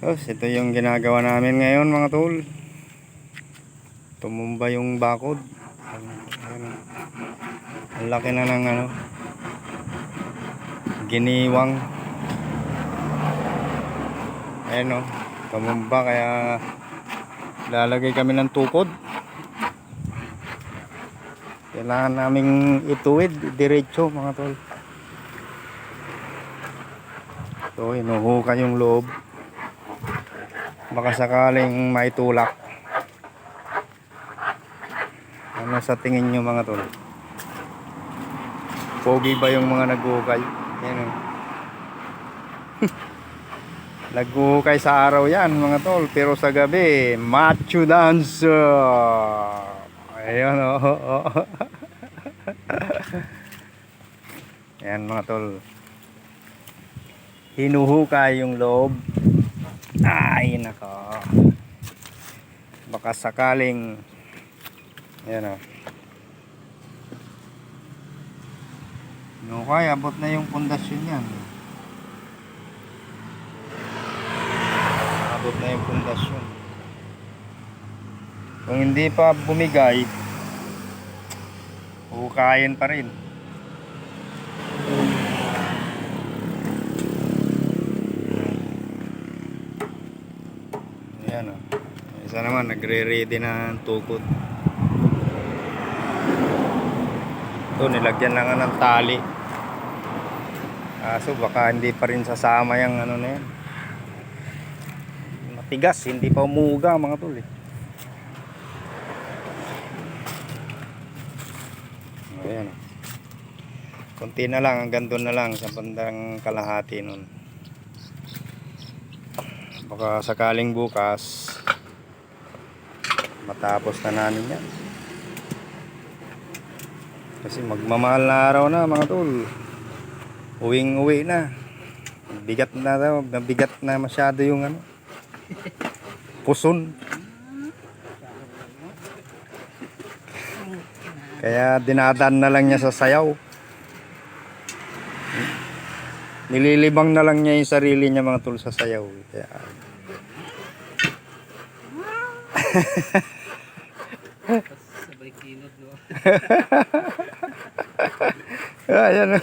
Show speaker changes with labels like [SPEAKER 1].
[SPEAKER 1] Ito yung ginagawa namin ngayon mga tol. Tumumba yung bakod. Ayan. Ang laki na ng giniwang. Ayan o, tumumba kaya lalagay kami ng tukod. Kailangan naming ituwid diretso mga tol. So hinuhukay yung loob, baka sakaling maitulak. Ano sa tingin nyo mga tol? Pogi ba yung mga naghuhukay? Yan o. Naghuhukay sa araw yan mga tol, pero sa gabi macho dancer. Ayan o. Ayan mga tol, hinuhukay yung loob. Ay nako, baka sakaling ayan o. Hinukay, abot na yung pundasyon yan. Abot na yung pundasyon. Kung hindi pa bumigay, hukayin pa rin. Ayan o. Isa naman nagre-ready na ng tukod. Ito nilagyan lang ng tali. So baka hindi pa rin sasama yung ano na yan. Matigas, hindi pa umuga mga tol eh. Ayan o. Kunti na lang, hanggang doon na lang sa bandang kalahati nun. Baka sakaling bukas matapos na namin yan. Kasi magmamahal na araw na mga tol. Uwing-uwi na. Bigat na daw, nabigat na masyado yung puson. Kaya dinadaan na lang niya sa sayaw. Nililibang na lang niya yung sarili niya mga tol sa sayaw. Kaya
[SPEAKER 2] sabay kinod no.
[SPEAKER 1] ayan.